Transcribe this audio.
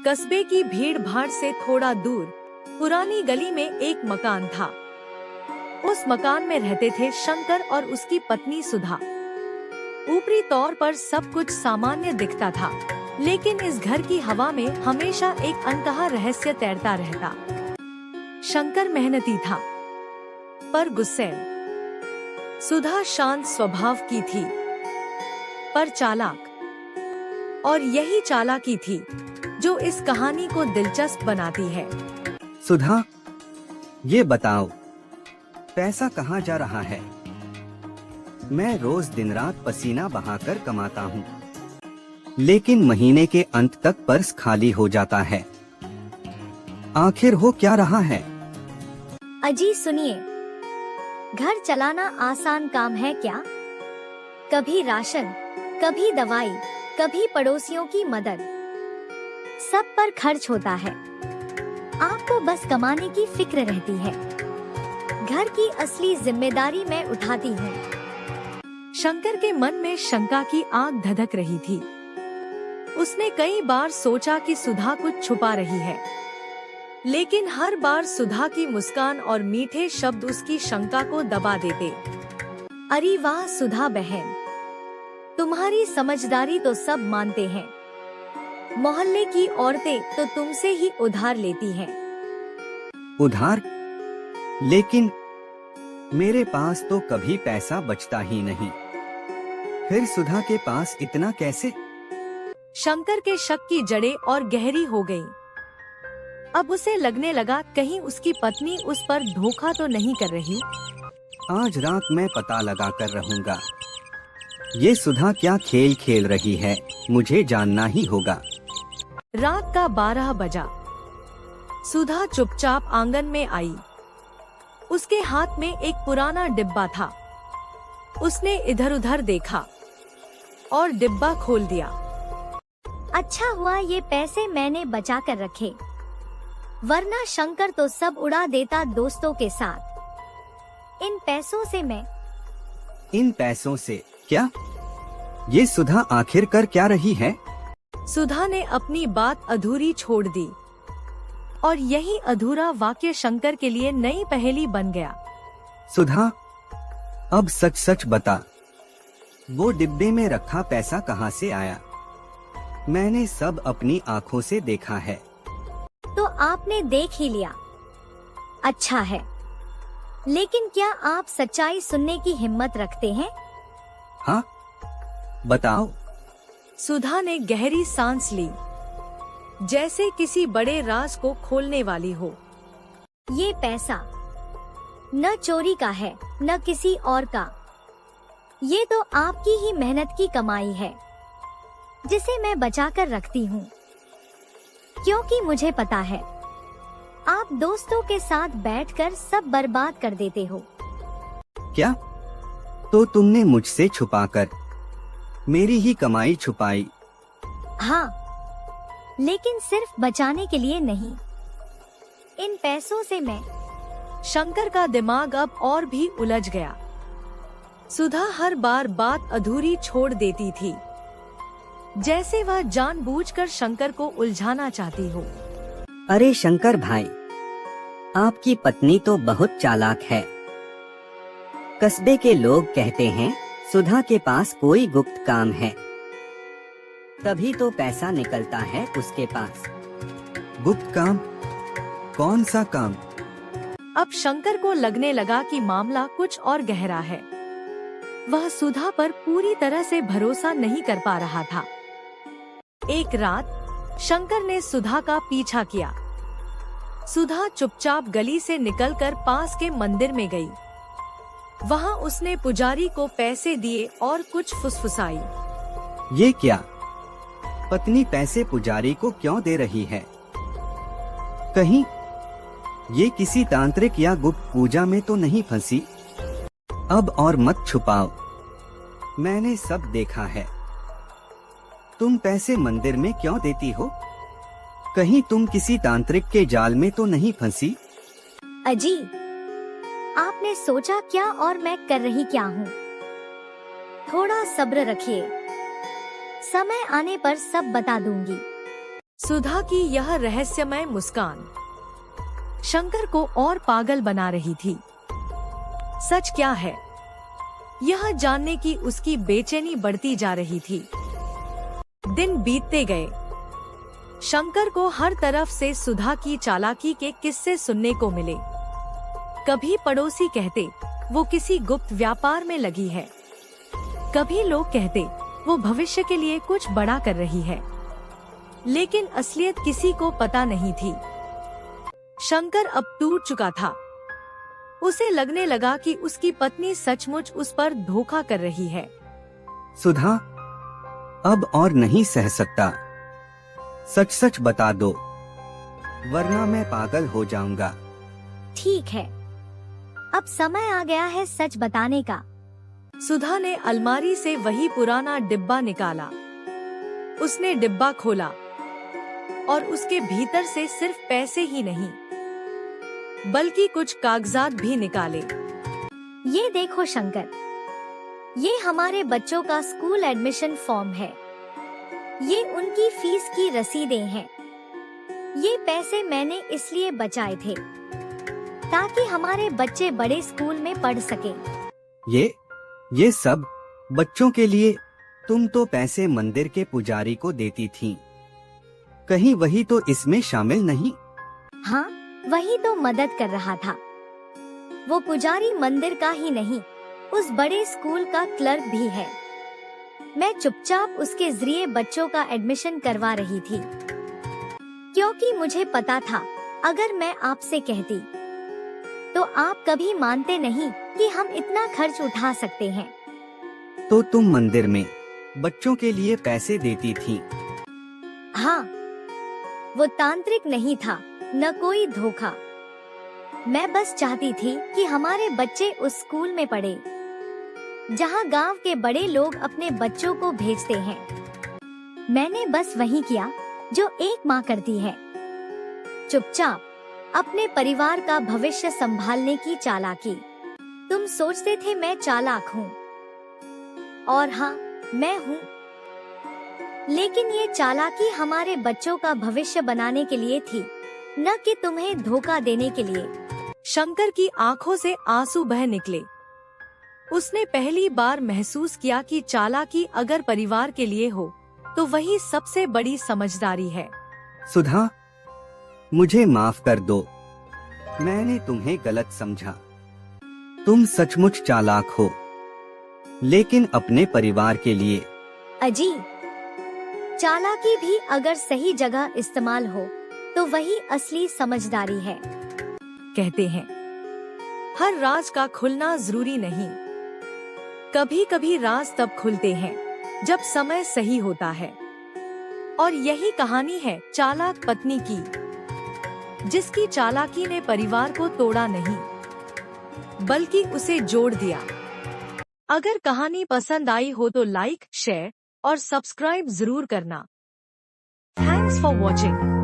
कस्बे की भीड़ भाड़ से थोड़ा दूर पुरानी गली में एक मकान था। उस मकान में रहते थे शंकर और उसकी पत्नी सुधा। ऊपरी तौर पर सब कुछ सामान्य दिखता था, लेकिन इस घर की हवा में हमेशा एक अनकहा रहस्य तैरता रहता। शंकर मेहनती था, पर गुस्सैल। सुधा शांत स्वभाव की थी, पर चालाक। और यही चालाकी थी जो इस कहानी को दिलचस्प बनाती है। सुधा, ये बताओ, पैसा कहाँ जा रहा है? मैं रोज दिन रात पसीना बहाकर कमाता हूँ, लेकिन महीने के अंत तक पर्स खाली हो जाता है। आखिर हो क्या रहा है? अजी सुनिए, घर चलाना आसान काम है क्या? कभी राशन, कभी दवाई, कभी पड़ोसियों की मदद, सब पर खर्च होता है। आपको बस कमाने की फिक्र रहती है। घर की असली जिम्मेदारी मैं उठाती हूँ। शंकर के मन में शंका की आग धधक रही थी। उसने कई बार सोचा कि सुधा कुछ छुपा रही है, लेकिन हर बार सुधा की मुस्कान और मीठे शब्द उसकी शंका को दबा देते। अरे वाह सुधा बहन, तुम्हारी समझदारी तो सब मानते हैं। मोहल्ले की औरतें तो तुमसे ही उधार लेती हैं। उधार? लेकिन मेरे पास तो कभी पैसा बचता ही नहीं। फिर सुधा के पास इतना कैसे? शंकर के शक की जड़ें और गहरी हो गईं। अब उसे लगने लगा कहीं उसकी पत्नी उस पर धोखा तो नहीं कर रही। आज रात मैं पता लगा कर रहूंगा। ये सुधा क्या खेल खेल रही है, मुझे जानना ही होगा। रात का 12 बजा। सुधा चुपचाप आंगन में आई। उसके हाथ में एक पुराना डिब्बा था। उसने इधर उधर देखा और डिब्बा खोल दिया। अच्छा हुआ ये पैसे मैंने बचा कर रखे, वरना शंकर तो सब उड़ा देता दोस्तों के साथ। इन पैसों से क्या? ये सुधा आखिर कर क्या रही है? सुधा ने अपनी बात अधूरी छोड़ दी, और यही अधूरा वाक्य शंकर के लिए नई पहेली बन गया। सुधा, अब सच सच बता, वो डिब्बे में रखा पैसा कहाँ से आया? मैंने सब अपनी आँखों से देखा है। तो आपने देख ही लिया, अच्छा है। लेकिन क्या आप सच्चाई सुनने की हिम्मत रखते हैं? हाँ, बताओ। सुधा ने गहरी सांस ली, जैसे किसी बड़े राज को खोलने वाली हो। ये पैसा न चोरी का है, न किसी और का। ये तो आपकी ही मेहनत की कमाई है, जिसे मैं बचा कर रखती हूँ। क्योंकि मुझे पता है, आप दोस्तों के साथ बैठकर सब बर्बाद कर देते हो। क्या? तो तुमने मुझसे छुपाकर मेरी ही कमाई छुपाई? हाँ, लेकिन सिर्फ बचाने के लिए नहीं। इन पैसों से मैं। शंकर का दिमाग अब और भी उलझ गया। सुधा हर बार बात अधूरी छोड़ देती थी, जैसे वह जानबूझकर शंकर को उलझाना चाहती हो। अरे शंकर भाई, आपकी पत्नी तो बहुत चालाक है। कस्बे के लोग कहते हैं सुधा के पास कोई गुप्त काम है, तभी तो पैसा निकलता है उसके पास। गुप्त काम? कौन सा काम? अब शंकर को लगने लगा कि मामला कुछ और गहरा है। वह सुधा पर पूरी तरह से भरोसा नहीं कर पा रहा था। एक रात शंकर ने सुधा का पीछा किया। सुधा चुपचाप गली से निकलकर पास के मंदिर में गई। वहाँ उसने पुजारी को पैसे दिए और कुछ फुसफुसाई। ये क्या? पत्नी पैसे पुजारी को क्यों दे रही है? कहीं ये किसी तांत्रिक या गुप्त पूजा में तो नहीं फंसी? अब और मत छुपाओ, मैंने सब देखा है। तुम पैसे मंदिर में क्यों देती हो? कहीं तुम किसी तांत्रिक के जाल में तो नहीं फंसी? अजी, आपने सोचा क्या और मैं कर रही क्या हूँ? थोड़ा सब्र रखिए, समय आने पर सब बता दूंगी। सुधा की यह रहस्यमय मुस्कान शंकर को और पागल बना रही थी। सच क्या है, यह जानने की उसकी बेचैनी बढ़ती जा रही थी। दिन बीतते गए। शंकर को हर तरफ से सुधा की चालाकी के किस्से सुनने को मिले। कभी पड़ोसी कहते वो किसी गुप्त व्यापार में लगी है, कभी लोग कहते वो भविष्य के लिए कुछ बड़ा कर रही है, लेकिन असलियत किसी को पता नहीं थी। शंकर अब टूट चुका था। उसे लगने लगा कि उसकी पत्नी सचमुच उस पर धोखा कर रही है। सुधा, अब और नहीं सह सकता। सच सच बता दो, वरना मैं पागल हो जाऊंगा। ठीक है, अब समय आ गया है सच बताने का। सुधा ने अलमारी से वही पुराना डिब्बा निकाला। उसने डिब्बा खोला और उसके भीतर से सिर्फ पैसे ही नहीं, बल्कि कुछ कागजात भी निकाले। ये देखो शंकर, ये हमारे बच्चों का स्कूल एडमिशन फॉर्म है। ये उनकी फीस की रसीदें हैं। ये पैसे मैंने इसलिए बचाए थे ताकि हमारे बच्चे बड़े स्कूल में पढ़ सकें। ये सब बच्चों के लिए? तुम तो पैसे मंदिर के पुजारी को देती थी, कहीं वही तो इसमें शामिल नहीं? हाँ, वही तो मदद कर रहा था। वो पुजारी मंदिर का ही नहीं, उस बड़े स्कूल का क्लर्क भी है। मैं चुपचाप उसके जरिए बच्चों का एडमिशन करवा रही थी, क्योंकि मुझे पता था अगर मैं आपसे कहती तो आप कभी मानते नहीं कि हम इतना खर्च उठा सकते हैं। तो तुम मंदिर में बच्चों के लिए पैसे देती थी? हाँ, वो तांत्रिक नहीं था, न कोई धोखा। मैं बस चाहती थी कि हमारे बच्चे उस स्कूल में पढ़े जहाँ गांव के बड़े लोग अपने बच्चों को भेजते हैं। मैंने बस वही किया जो एक माँ करती है, चुपचाप अपने परिवार का भविष्य संभालने की चालाकी। तुम सोचते थे मैं चालाक हूँ, और हाँ, मैं हूँ, लेकिन ये चालाकी हमारे बच्चों का भविष्य बनाने के लिए थी, न कि तुम्हें धोखा देने के लिए। शंकर की आंखों से आंसू बह निकले। उसने पहली बार महसूस किया कि चालाकी अगर परिवार के लिए हो तो वही सबसे बड़ी समझदारी है। सुधा, मुझे माफ कर दो, मैंने तुम्हें गलत समझा। तुम सचमुच चालाक हो, लेकिन अपने परिवार के लिए। अजी, चालाकी भी अगर सही जगह इस्तेमाल हो तो वही असली समझदारी है। कहते हैं हर राज का खुलना जरूरी नहीं, कभी कभी राज तब खुलते हैं जब समय सही होता है। और यही कहानी है चालाक पत्नी की, जिसकी चालाकी ने परिवार को तोड़ा नहीं बल्कि उसे जोड़ दिया। अगर कहानी पसंद आई हो तो लाइक, शेयर और सब्सक्राइब जरूर करना। Thanks for watching.